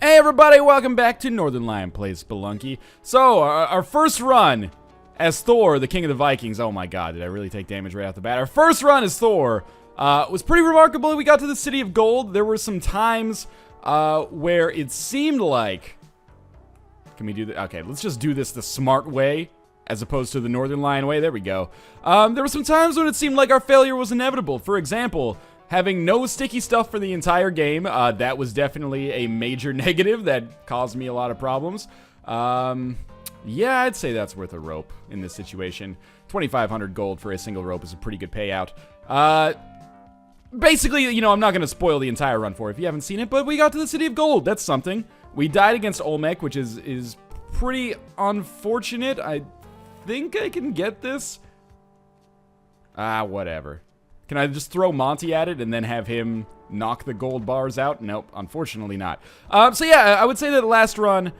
Hey everybody, welcome back to Northernlion Plays Spelunky. So, our first run as Thor, the King of the Vikings. Oh my god, did I really take damage right off the bat? Our first run as Thor was pretty remarkable. We got to the City of Gold. There were some times where it seemed like... Can we do that? Okay, let's just do this the smart way as opposed to the Northernlion way. There we go. There were some times when it seemed like our failure was inevitable. For example... having no sticky stuff for the entire game, that was definitely a major negative that caused me a lot of problems. Yeah, I'd say that's worth a rope in this situation. 2,500 gold for a single rope is a pretty good payout. Basically, you know, I'm not going to spoil the entire run for you if you haven't seen it, but we got to the City of Gold. That's something. We died against Olmec, which is pretty unfortunate. I think I can get this. Whatever. Can I just throw Monty at it and then have him knock the gold bars out? Nope, unfortunately not. So yeah, I would say that the last run,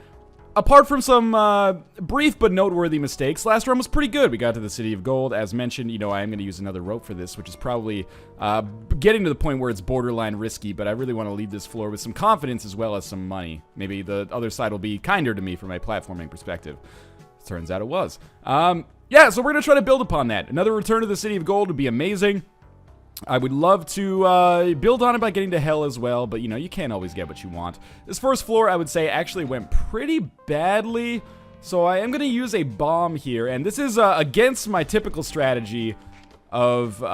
apart from some brief but noteworthy mistakes, last run was pretty good. We got to the City of Gold. As mentioned, you know, I am going to use another rope for this, which is probably getting to the point where it's borderline risky, but I really want to leave this floor with some confidence as well as some money. Maybe the other side will be kinder to me from a platforming perspective. Turns out it was. Yeah, so we're going to try to build upon that. Another return to the City of Gold would be amazing. I would love to build on it by getting to hell as well, but you know, you can't always get what you want. This first floor, I would say, actually went pretty badly, so I am going to use a bomb here, and this is against my typical strategy of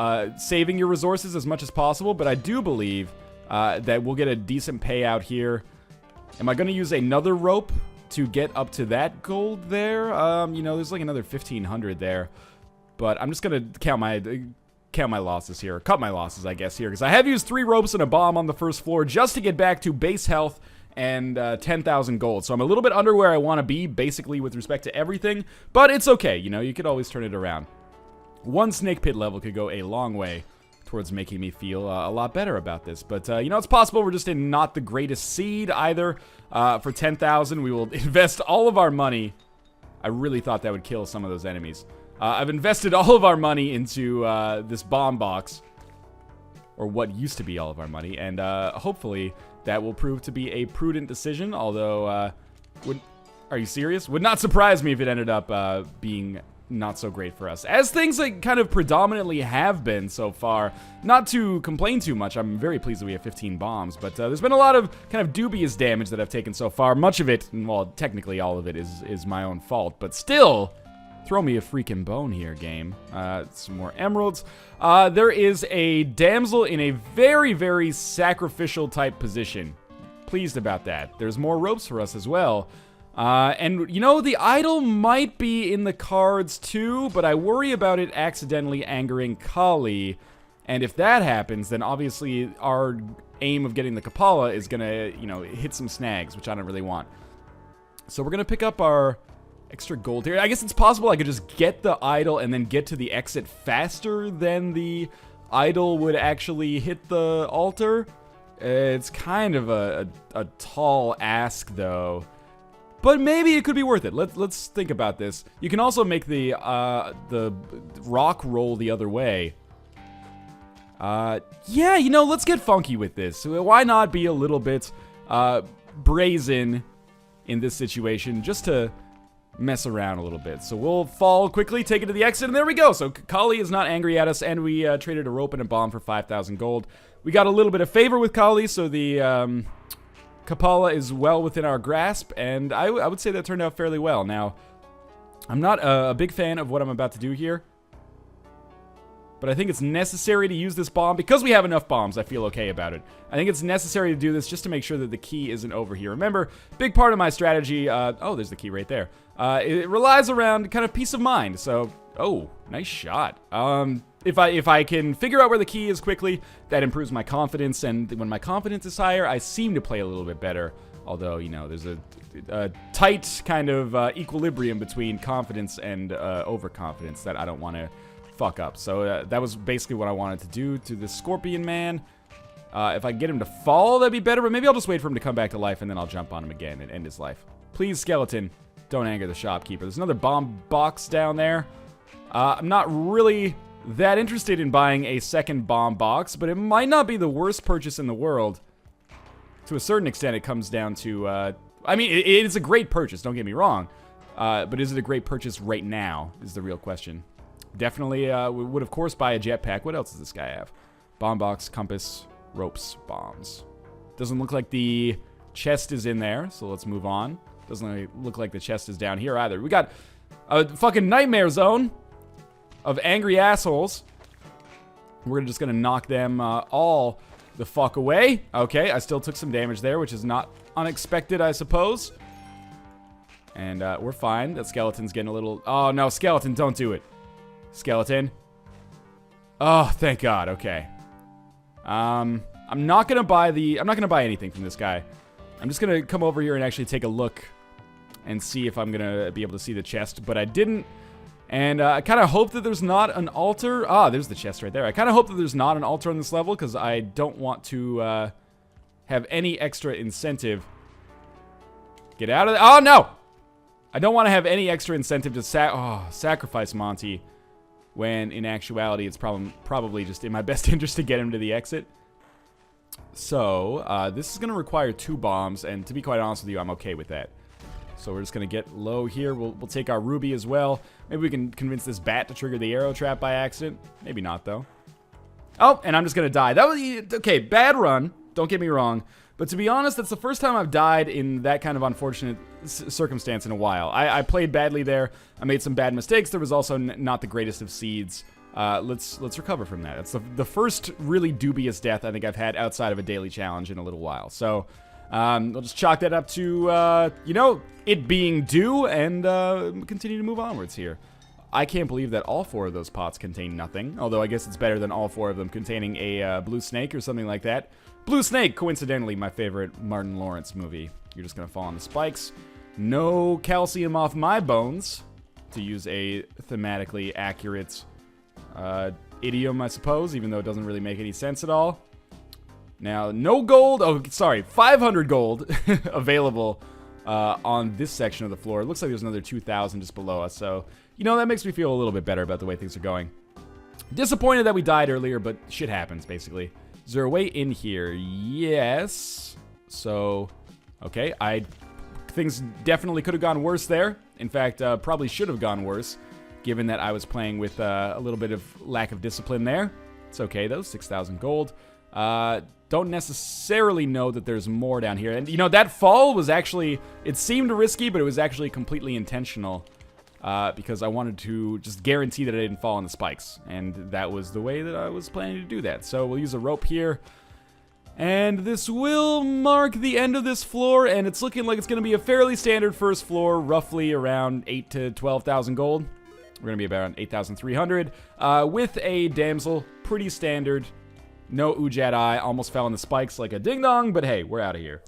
saving your resources as much as possible, but I do believe that we'll get a decent payout here. Am I going to use another rope to get up to that gold there? You know, there's like another 1,500 there, but I'm just going to count my losses here, cut my losses, I guess, here, because I have used 3 ropes and a bomb on the first floor just to get back to base health and 10,000 gold. So I'm a little bit under where I want to be, basically, with respect to everything, but it's okay, you know, you could always turn it around. One snake pit level could go a long way towards making me feel a lot better about this, but, you know, it's possible we're just in not the greatest seed, either. For 10,000, we will invest all of our money. I really thought that would kill some of those enemies. I've invested all of our money into this bomb box, or what used to be all of our money, and hopefully that will prove to be a prudent decision, although, are you serious? Would not surprise me if it ended up being not so great for us, as things like kind of predominantly have been so far. Not to complain too much, I'm very pleased that we have 15 bombs, but there's been a lot of kind of dubious damage that I've taken so far. Much of it, well, technically all of it is my own fault, but still... Throw me a freaking bone here, game. Some more emeralds. There is a damsel in a very, very sacrificial type position. Pleased about that. There's more ropes for us as well. And, you know, the idol might be in the cards too, but I worry about it accidentally angering Kali. And if that happens, then obviously our aim of getting the Kapala is gonna, you know, hit some snags, which I don't really want. So we're gonna pick up our... extra gold here. I guess it's possible I could just get the idol and then get to the exit faster than the idol would actually hit the altar. It's kind of a tall ask, though. But maybe it could be worth it. Let's think about this. You can also make the rock roll the other way. Yeah, you know, let's get funky with this. Why not be a little bit brazen in this situation, just to... mess around a little bit. So we'll fall quickly, take it to the exit, and there we go. So Kali is not angry at us, and we traded a rope and a bomb for 5,000 gold. We got a little bit of favor with Kali, so the Kapala is well within our grasp, and I would say that turned out fairly well. Now, I'm not a big fan of what I'm about to do here, but I think it's necessary to use this bomb. Because we have enough bombs, I feel okay about it. I think it's necessary to do this just to make sure that the key isn't over here. Remember, big part of my strategy... oh, there's the key right there. It relies around kind of peace of mind. So, oh, nice shot. If I can figure out where the key is quickly, that improves my confidence. And when my confidence is higher, I seem to play a little bit better. Although, you know, there's a tight kind of equilibrium between confidence and overconfidence that I don't want to... fuck up. So that was basically what I wanted to do to this Scorpion Man. If I can get him to fall, that'd be better, but maybe I'll just wait for him to come back to life and then I'll jump on him again and end his life. Please, skeleton, don't anger the shopkeeper. There's another bomb box down there. I'm not really that interested in buying a second bomb box, but it might not be the worst purchase in the world to a certain extent, it comes down to, I mean, it is a great purchase, don't get me wrong. But is it a great purchase right now is the real question. Definitely we would, of course, buy a jetpack. What else does this guy have? Bomb box, compass, ropes, bombs. Doesn't look like the chest is in there, so let's move on. Doesn't look like the chest is down here either. We got a fucking nightmare zone of angry assholes. We're just gonna knock them all the fuck away. Okay, I still took some damage there, which is not unexpected, I suppose. And we're fine. That skeleton's getting a little... Oh, no, skeleton, don't do it. Skeleton. Oh, thank God. Okay. I'm not gonna buy anything from this guy. I'm just gonna come over here and actually take a look and see if I'm gonna be able to see the chest, but I didn't. And I kind of hope that there's not an altar. Ah, there's the chest right there. I kind of hope that there's not an altar on this level, because I don't want to have any extra incentive. Get out of there. Oh, no! I don't want to have any extra incentive to sacrifice Monty, when in actuality it's probably just in my best interest to get him to the exit. So, this is going to require 2 bombs, and to be quite honest with you, I'm okay with that. So we're just going to get low here. We'll take our ruby as well. Maybe we can convince this bat to trigger the arrow trap by accident. Maybe not, though. Oh, and I'm just going to die. That was... Okay, bad run. Don't get me wrong. But to be honest, that's the first time I've died in that kind of unfortunate circumstance in a while. I played badly there. I made some bad mistakes. There was also not the greatest of seeds. Let's recover from that. It's the first really dubious death I think I've had outside of a daily challenge in a little while. So... I'll just chalk that up to, you know, it being due, and continue to move onwards here. I can't believe that all 4 of those pots contain nothing, although I guess it's better than all 4 of them containing a blue snake or something like that. Blue Snake, coincidentally, my favorite Martin Lawrence movie. You're just gonna fall on the spikes. No calcium off my bones, to use a thematically accurate idiom, I suppose, even though it doesn't really make any sense at all. Now, no gold, 500 gold available on this section of the floor. It looks like there's another 2,000 just below us, so, you know, that makes me feel a little bit better about the way things are going. Disappointed that we died earlier, but shit happens, basically. Is there a way in here? Yes. So, okay, things definitely could have gone worse there. In fact, probably should have gone worse, given that I was playing with a little bit of lack of discipline there. It's okay, though, 6,000 gold. Don't necessarily know that there's more down here. And, you know, that fall was actually... It seemed risky, but it was actually completely intentional. Because I wanted to just guarantee that I didn't fall on the spikes. And that was the way that I was planning to do that. So we'll use a rope here. And this will mark the end of this floor. And it's looking like it's going to be a fairly standard first floor. Roughly around 8,000 to 12,000 gold. We're going to be around 8,300. With a damsel. Pretty standard. No Ujat Eye, almost fell on the spikes like a ding-dong, but hey, we're out of here.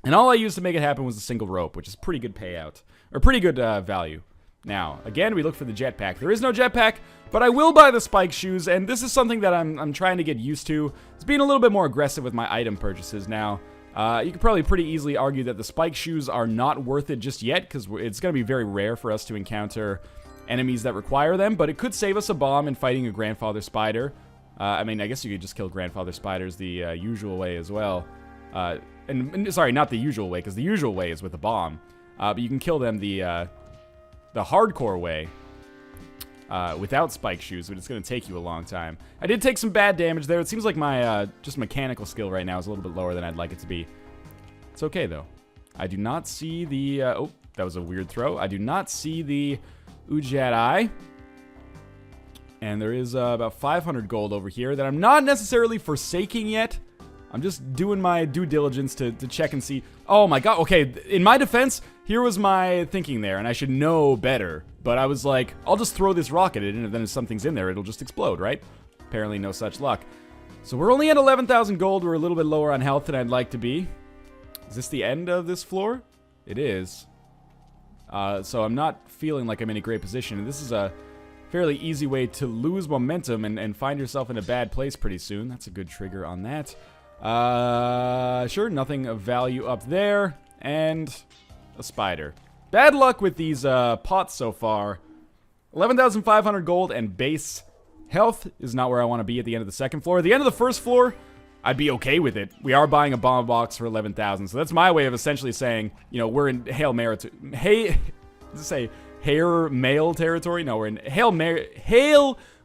And all I used to make it happen was a single rope, which is pretty good payout, or pretty good value. Now, again, we look for the jetpack. There is no jetpack, but I will buy the spike shoes, and this is something that I'm trying to get used to. It's being a little bit more aggressive with my item purchases now. You could probably pretty easily argue that the spike shoes are not worth it just yet, because it's going to be very rare for us to encounter enemies that require them, but it could save us a bomb in fighting a grandfather spider. I mean, I guess you could just kill grandfather spiders the usual way as well. Sorry, not the usual way, because the usual way is with a bomb. But you can kill them the hardcore way without spike shoes, but it's going to take you a long time. I did take some bad damage there. It seems like my just mechanical skill right now is a little bit lower than I'd like it to be. It's okay, though. I do not see the... oh, that was a weird throw. I do not see the Ujat Eye. And there is about 500 gold over here that I'm not necessarily forsaking yet. I'm just doing my due diligence to check and see. Oh my god, okay, in my defense, here was my thinking there, and I should know better. But I was like, I'll just throw this rocket in, and then if something's in there, it'll just explode, right? Apparently no such luck. So we're only at 11,000 gold. We're a little bit lower on health than I'd like to be. Is this the end of this floor? It is. So I'm not feeling like I'm in a great position. And this is a fairly easy way to lose momentum and find yourself in a bad place pretty soon. That's a good trigger on that. Sure, nothing of value up there. And a spider. Bad luck with these pots so far. 11,500 gold and base health is not where I want to be at the end of the second floor. At the end of the first floor, I'd be okay with it. We are buying a bomb box for 11,000, so that's my way of essentially saying, you know, we're in Hail Mary. Hair Male territory? No, we're in Hail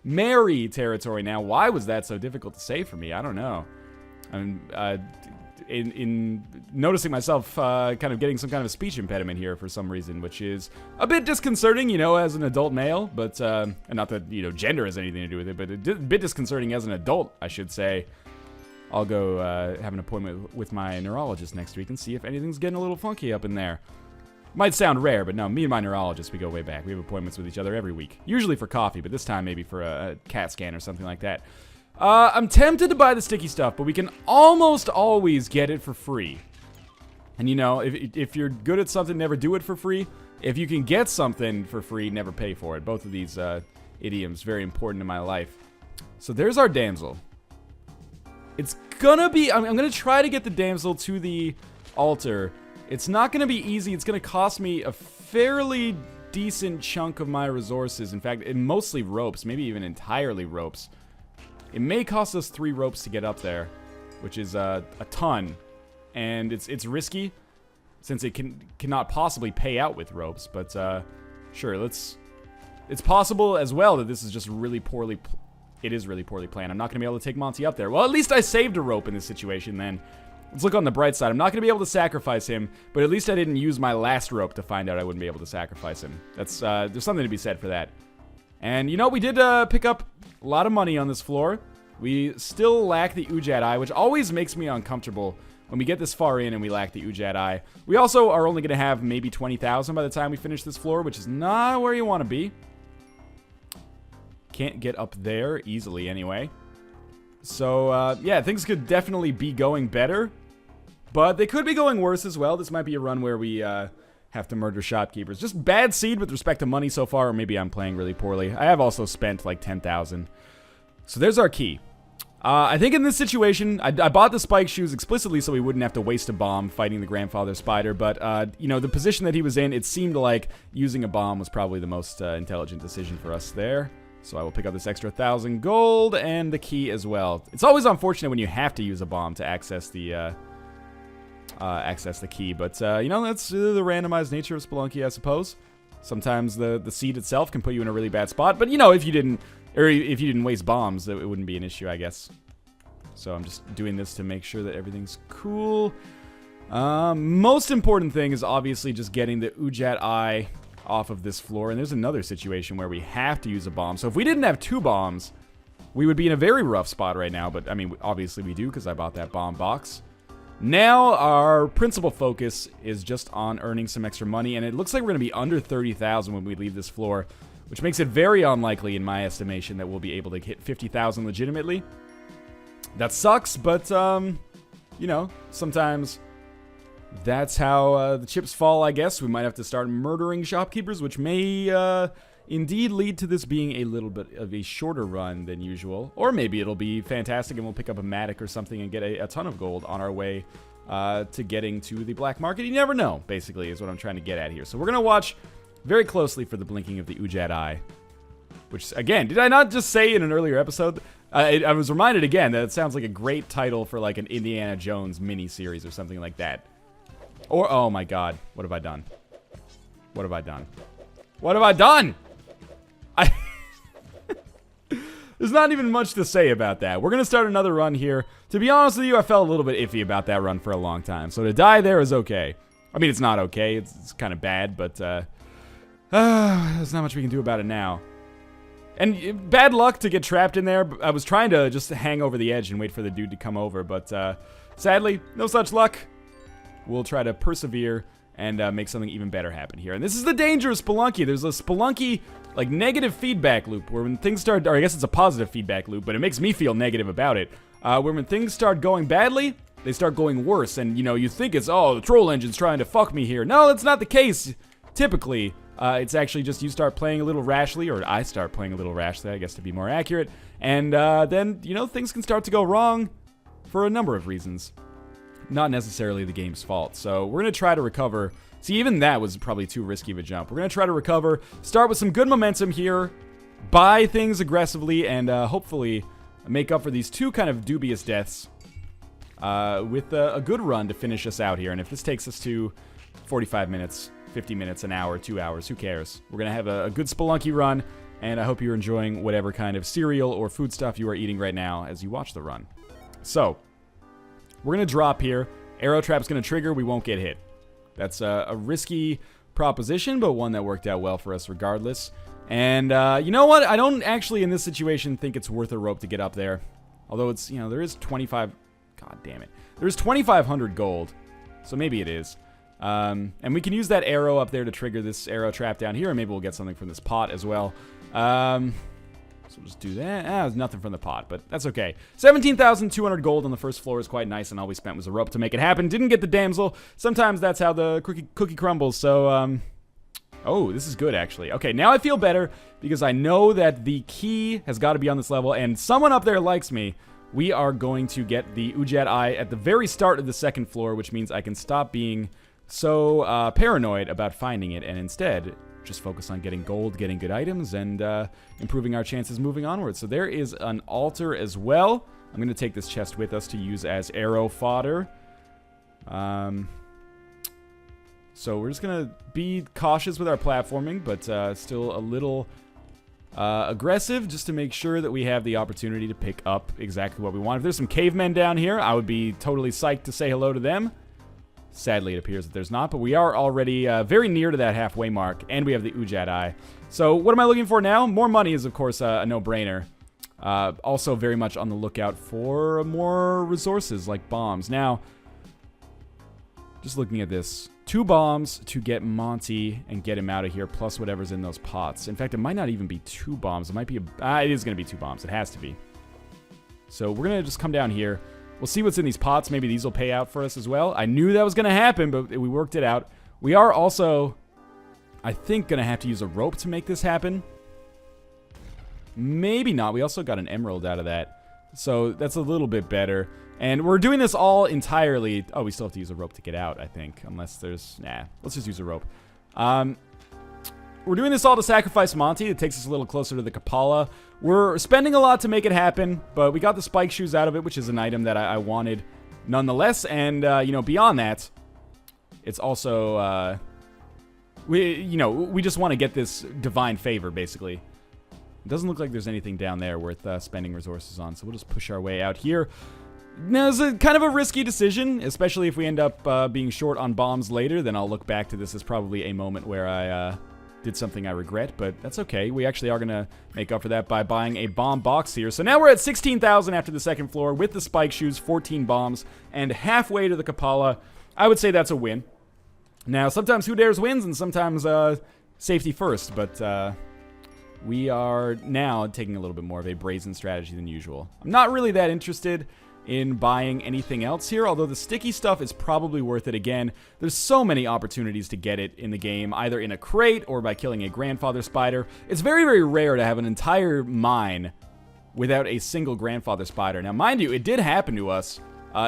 Mary territory now. Why was that so difficult to say for me? I don't know. I'm in noticing myself kind of getting some kind of a speech impediment here for some reason, which is a bit disconcerting, you know, as an adult male, but and not that, you know, gender has anything to do with it, but a bit disconcerting as an adult, I should say. I'll go have an appointment with my neurologist next week and see if anything's getting a little funky up in there. Might sound rare, but no, me and my neurologist, we go way back. We have appointments with each other every week. Usually for coffee, but this time maybe for a CAT scan or something like that. I'm tempted to buy the sticky stuff, but we can almost always get it for free. And you know, if you're good at something, never do it for free. If you can get something for free, never pay for it. Both of these idioms, very important in my life. So there's our damsel. It's gonna be, I'm gonna try to get the damsel to the altar. It's not gonna be easy. It's gonna cost me a fairly decent chunk of my resources. In fact, mostly ropes, maybe even entirely ropes. It may cost us 3 ropes to get up there, which is a ton. And it's risky, since it cannot possibly pay out with ropes. But sure, it's possible as well that this is just really poorly. It is really poorly planned. I'm not going to be able to take Monty up there. Well, at least I saved a rope in this situation then. Let's look on the bright side. I'm not going to be able to sacrifice him, but at least I didn't use my last rope to find out I wouldn't be able to sacrifice him. That's there's something to be said for that. And you know, we did pick up a lot of money on this floor. We still lack the Ujat Eye, which always makes me uncomfortable when we get this far in and we lack the Ujat Eye. We also are only going to have maybe 20,000 by the time we finish this floor, which is not where you want to be. Can't get up there easily anyway. So, yeah, things could definitely be going better. But they could be going worse as well. This might be a run where we have to murder shopkeepers. Just bad seed with respect to money so far, or maybe I'm playing really poorly. I have also spent like 10,000. So there's our key. I think in this situation, I bought the spike shoes explicitly so we wouldn't have to waste a bomb fighting the grandfather spider. But, you know, the position that he was in, it seemed like using a bomb was probably the most intelligent decision for us there. So I will pick up this extra 1,000 gold and the key as well. It's always unfortunate when you have to use a bomb to access the key, but you know, that's the randomized nature of Spelunky, I suppose. Sometimes the seed itself can put you in a really bad spot, but you know, if you didn't waste bombs, it wouldn't be an issue, I guess. So I'm just doing this to make sure that everything's cool. Most important thing is obviously just getting the Ujat Eye off of this floor, and there's another situation where we have to use a bomb. So if we didn't have 2 bombs, we would be in a very rough spot right now, but I mean, obviously we do because I bought that bomb box. Now our principal focus is just on earning some extra money, and it looks like we're going to be under 30,000 when we leave this floor, which makes it very unlikely in my estimation that we'll be able to hit 50,000 legitimately. That sucks, but you know, sometimes that's how the chips fall, I guess. We might have to start murdering shopkeepers, which may indeed lead to this being a little bit of a shorter run than usual. Or maybe it'll be fantastic and we'll pick up a Matic or something and get a ton of gold on our way to getting to the black market. You never know, basically, is what I'm trying to get at here. So we're going to watch very closely for the blinking of the Ujat Eye. Which, again, did I not just say in an earlier episode? I was reminded again that it sounds like a great title for like an Indiana Jones mini-series or something like that. Or, oh my god, what have I done? What have I done? What have I done? There's not even much to say about that. We're going to start another run here. To be honest with you, I felt a little bit iffy about that run for a long time. So to die there is okay. I mean, it's not okay. It's kind of bad, but there's not much we can do about it now. And bad luck to get trapped in there. I was trying to just hang over the edge and wait for the dude to come over, but sadly, no such luck. We'll try to persevere and make something even better happen here. And this is the danger of Spelunky. There's a Spelunky, like, negative feedback loop where when things start, or I guess it's a positive feedback loop, but it makes me feel negative about it. Where when things start going badly, they start going worse. And, you know, you think it's, oh, the troll engine's trying to fuck me here. No, that's not the case, typically. It's actually just you start playing a little rashly, or I start playing a little rashly, I guess, to be more accurate. And then, you know, things can start to go wrong for a number of reasons. Not necessarily the game's fault. So we're going to try to recover. See, even that was probably too risky of a jump. We're going to try to recover, start with some good momentum here, buy things aggressively, and hopefully make up for these 2 kind of dubious deaths with a good run to finish us out here. And if this takes us to 45 minutes, 50 minutes, an hour, 2 hours, who cares? We're going to have a good Spelunky run, and I hope you're enjoying whatever kind of cereal or food stuff you are eating right now as you watch the run. So, we're going to drop here. Arrow trap's going to trigger. We won't get hit. That's a risky proposition, but one that worked out well for us regardless. And you know what? I don't actually, in this situation, think it's worth a rope to get up there. Although it's, there is 25... God damn it. There's 2,500 gold. So maybe it is. And we can use that arrow up there to trigger this arrow trap down here, and maybe we'll get something from this pot as well. So we'll just do that. There's nothing from the pot, but that's okay. 17,200 gold on the first floor is quite nice, and all we spent was a rope to make it happen. Didn't get the damsel. Sometimes that's how the cookie crumbles, so, oh, this is good, actually. Okay, now I feel better, because I know that the key has got to be on this level, and someone up there likes me. We are going to get the Ujat Eye at the very start of the second floor, which means I can stop being so paranoid about finding it, and instead just focus on getting gold, getting good items, and improving our chances moving onward. So there is an altar as well. I'm going to take this chest with us to use as arrow fodder. So we're just going to be cautious with our platforming, but still a little aggressive, just to make sure that we have the opportunity to pick up exactly what we want. If there's some cavemen down here, I would be totally psyched to say hello to them. Sadly, it appears that there's not, but we are already very near to that halfway mark, and we have the Ujat Eye. So what am I looking for now? More money is, of course, a no-brainer. Also very much on the lookout for more resources, like bombs. Now, just looking at this, 2 bombs to get Monty and get him out of here, plus whatever's in those pots. In fact, it might not even be 2 bombs. It might be it is going to be 2 bombs. It has to be. So we're going to just come down here. We'll see what's in these pots. Maybe these will pay out for us as well. I knew that was going to happen, but we worked it out. We are also, I think, going to have to use a rope to make this happen. Maybe not. We also got an emerald out of that. So that's a little bit better. And we're doing this all entirely... Oh, we still have to use a rope to get out, I think. Unless there's... Nah, let's just use a rope. We're doing this all to sacrifice Monty. It takes us a little closer to the Kapala. We're spending a lot to make it happen, but we got the spike shoes out of it, which is an item that I wanted nonetheless. And, beyond that, it's also, we just want to get this divine favor, basically. It doesn't look like there's anything down there worth spending resources on, so we'll just push our way out here. Now, it's kind of a risky decision, especially if we end up being short on bombs later. Then I'll look back to this as probably a moment where I did something I regret, but that's okay. We actually are going to make up for that by buying a bomb box here. So now we're at 16,000 after the second floor with the spike shoes, 14 bombs, and halfway to the Kapala. I would say that's a win. Now, sometimes who dares wins, and sometimes safety first, but we are now taking a little bit more of a brazen strategy than usual. I'm not really that interested in buying anything else here, although the sticky stuff is probably worth it. Again, there's so many opportunities to get it in the game, either in a crate or by killing a grandfather spider. It's very, very rare to have an entire mine without a single grandfather spider. Now, mind you, it did happen to us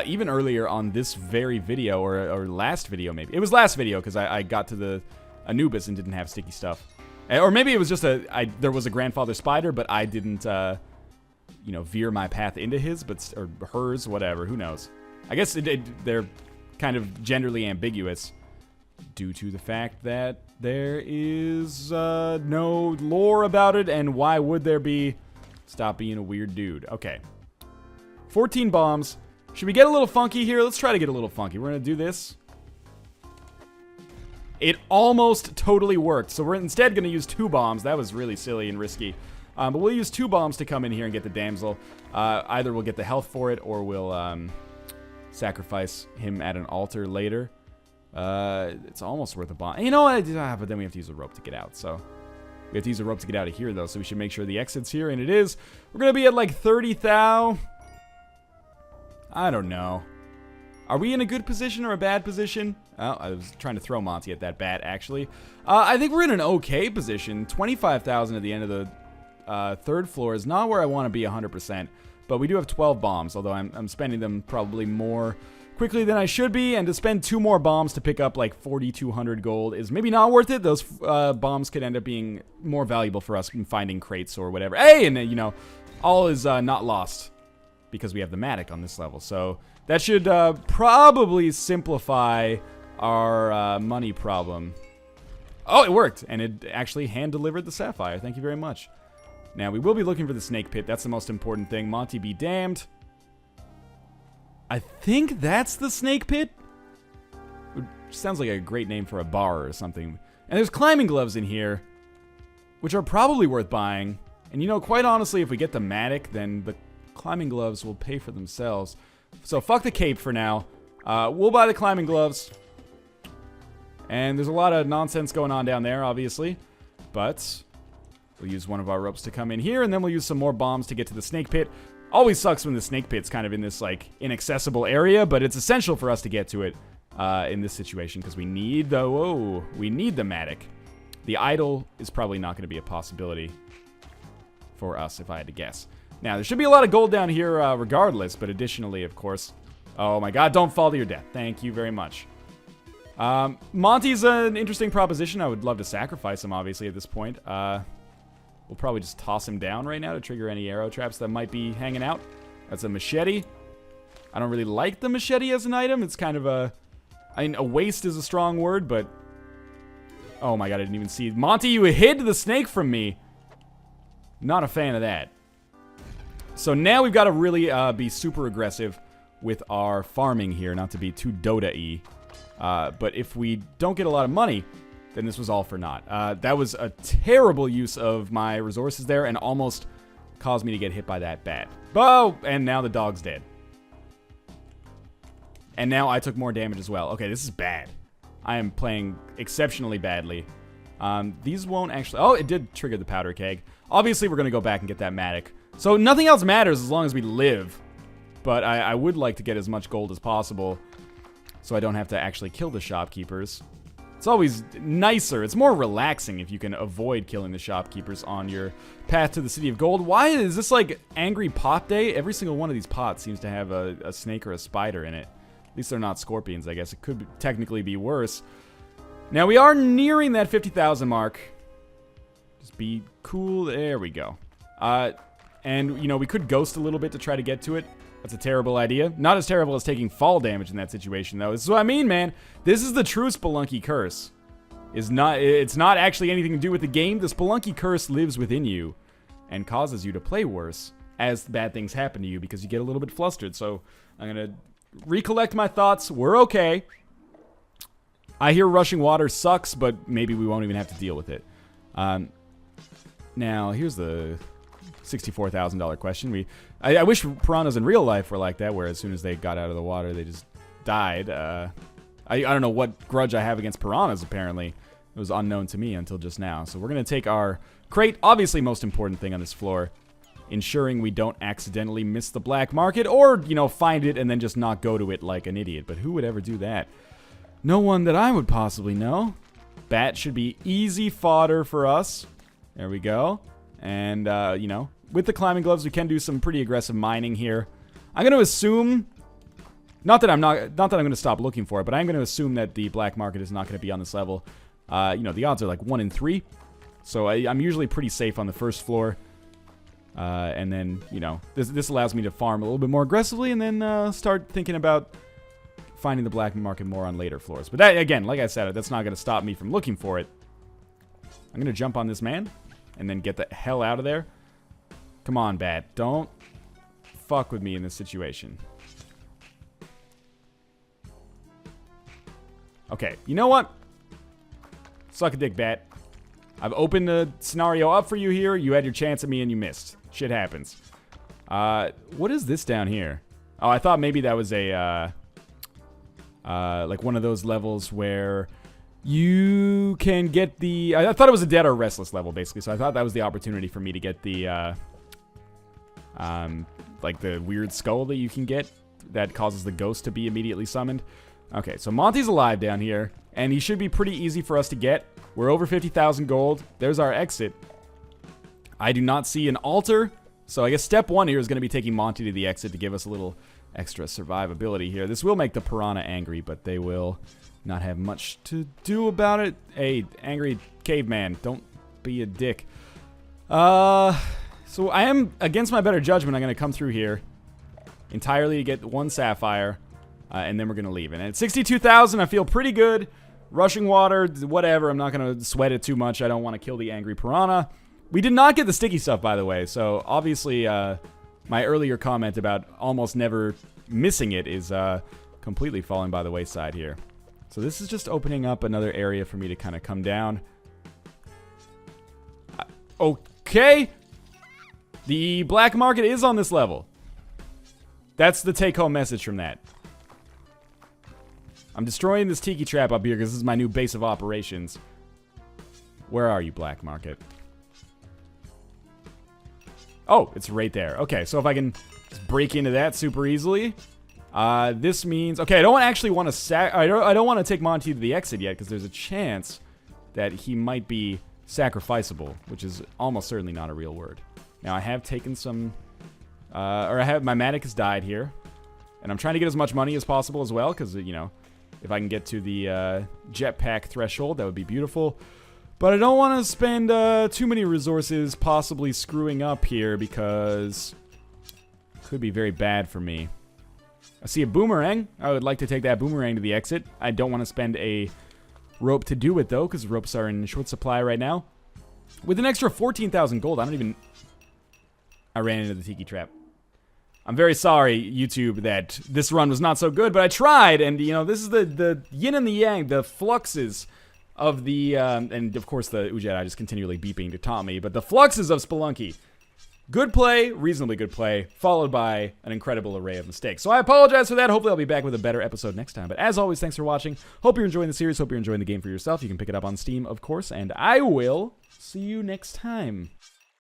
even earlier on this very video, or last video maybe. It was last video, because I got to the Anubis and didn't have sticky stuff. Or maybe it was just there was a grandfather spider, but I didn't... veer my path into his, or hers, whatever, who knows. I guess they're kind of genderly ambiguous due to the fact that there is no lore about it, and why would there be? Stop being a weird dude. Okay. 14 bombs. Should we get a little funky here? Let's try to get a little funky. We're going to do this. It almost totally worked, so we're instead going to use 2 bombs. That was really silly and risky. But we'll use 2 bombs to come in here and get the damsel. Either we'll get the health for it, or we'll sacrifice him at an altar later. It's almost worth a bomb. You know what? But then we have to use a rope to get out. So we have to use a rope to get out of here, though. So we should make sure the exit's here, and it is. We're going to be at like 30 thou. I don't know. Are we in a good position or a bad position? Oh, I was trying to throw Monty at that bat, actually. I think we're in an okay position. 25,000 at the end of the... third floor is not where I want to be 100%, but we do have 12 bombs, although I'm spending them probably more quickly than I should be, and to spend 2 more bombs to pick up like 4,200 gold is maybe not worth it. Those bombs could end up being more valuable for us in finding crates or whatever. Hey, and all is not lost, because we have the Matic on this level, so That should probably simplify our money problem. Oh, it worked, and it actually hand-delivered the sapphire. Thank you very much. Now, we will be looking for the snake pit. That's the most important thing. Monty be damned. I think that's the snake pit. It sounds like a great name for a bar or something. And there's climbing gloves in here, which are probably worth buying. And you know, quite honestly, if we get the Matic, then the climbing gloves will pay for themselves. So fuck the cape for now. We'll buy the climbing gloves. And there's a lot of nonsense going on down there, obviously. But we'll use one of our ropes to come in here, and then we'll use some more bombs to get to the snake pit. Always sucks when the snake pit's kind of in this, like, inaccessible area, but it's essential for us to get to it in this situation, because we need the, we need the Matic. The idol is probably not going to be a possibility for us, if I had to guess. Now, there should be a lot of gold down here regardless, but additionally, of course... Oh my god, don't fall to your death. Thank you very much. Monty's an interesting proposition. I would love to sacrifice him, obviously, at this point. We'll probably just toss him down right now to trigger any arrow traps that might be hanging out. That's a machete. I don't really like the machete as an item. It's kind of a... I mean, a waste is a strong word, but... Oh my god, I didn't even see... Monty, you hid the snake from me! Not a fan of that. So now we've got to really be super aggressive with our farming here, not to be too Dota-y. But if we don't get a lot of money, then this was all for naught. That was a terrible use of my resources there and almost caused me to get hit by that bat. Oh, and now the dog's dead. And now I took more damage as well. Okay, this is bad. I am playing exceptionally badly. These won't actually... Oh, it did trigger the powder keg. Obviously, we're going to go back and get that Matic. So nothing else matters as long as we live. But I would like to get as much gold as possible so I don't have to actually kill the shopkeepers. It's always nicer. It's more relaxing if you can avoid killing the shopkeepers on your path to the City of Gold. Why is this like Angry Pot Day? Every single one of these pots seems to have a snake or a spider in it. At least they're not scorpions, I guess. It could technically be worse. Now, we are nearing that 50,000 mark. Just be cool. There we go. And, you know, we could ghost a little bit to try to get to it. That's a terrible idea. Not as terrible as taking fall damage in that situation, though. This is what I mean, man. This is the true Spelunky curse. It's not actually anything to do with the game. The Spelunky curse lives within you and causes you to play worse as bad things happen to you because you get a little bit flustered. So I'm going to recollect my thoughts. We're okay. I hear rushing water sucks, but maybe we won't even have to deal with it. Now, here's the $64,000 question. I wish piranhas in real life were like that, where as soon as they got out of the water, they just died. I don't know what grudge I have against piranhas, apparently. It was unknown to me until just now. So we're going to take our crate, obviously most important thing on this floor, ensuring we don't accidentally miss the black market or, you know, find it and then just not go to it like an idiot. But who would ever do that? No one that I would possibly know. Bat should be easy fodder for us. There we go. And, you know, with the climbing gloves, we can do some pretty aggressive mining here. I'm going to assume, not that I'm going to stop looking for it, but I'm going to assume that the black market is not going to be on this level. You know, the odds are like 1 in 3. So I'm usually pretty safe on the first floor. And then, you know, this allows me to farm a little bit more aggressively and then start thinking about finding the black market more on later floors. But that, again, like I said, that's not going to stop me from looking for it. I'm going to jump on this man and then get the hell out of there. Come on, Bat. Don't fuck with me in this situation. Okay, you know what? Suck a dick, Bat. I've opened the scenario up for you here. You had your chance at me and you missed. Shit happens. What is this down here? Oh, I thought maybe that was a, like one of those levels where you can get the... I thought it was a Dead or Restless level, basically. So I thought that was the opportunity for me to get the, like the weird skull that you can get that causes the ghost to be immediately summoned. Okay, so Monty's alive down here, and he should be pretty easy for us to get. We're over 50,000 gold. There's our exit. I do not see an altar, so I guess step 1 here is going to be taking Monty to the exit to give us a little extra survivability here. This will make the piranha angry, but they will not have much to do about it. Hey, angry caveman, don't be a dick. So I am, against my better judgment, I'm going to come through here entirely to get 1 sapphire, and then we're going to leave. And at 62,000, I feel pretty good. Rushing water, whatever. I'm not going to sweat it too much. I don't want to kill the angry piranha. We did not get the sticky stuff, by the way, so obviously my earlier comment about almost never missing it is completely falling by the wayside here. So this is just opening up another area for me to kind of come down. Okay. The black market is on this level. That's the take-home message from that. I'm destroying this tiki trap up here because this is my new base of operations. Where are you, black market? Oh, it's right there. Okay, so if I can just break into that super easily. This means... Okay, I don't actually want to I don't want to take Monty to the exit yet because there's a chance that he might be sacrificable, which is almost certainly not a real word. Now, I have taken some... my Matic has died here. And I'm trying to get as much money as possible as well because, you know, if I can get to the jetpack threshold, that would be beautiful. But I don't want to spend too many resources possibly screwing up here because it could be very bad for me. I see a boomerang. I would like to take that boomerang to the exit. I don't want to spend a rope to do it, though, because ropes are in short supply right now. With an extra 14,000 gold, I ran into the tiki trap. I'm very sorry, YouTube, that this run was not so good, but I tried, and, you know, this is the yin and the yang, the fluxes of the, and of course the Ujedi just continually beeping to taunt me, but the fluxes of Spelunky. Good play, reasonably good play, followed by an incredible array of mistakes. So I apologize for that. Hopefully I'll be back with a better episode next time. But as always, thanks for watching. Hope you're enjoying the series. Hope you're enjoying the game for yourself. You can pick it up on Steam, of course, and I will see you next time.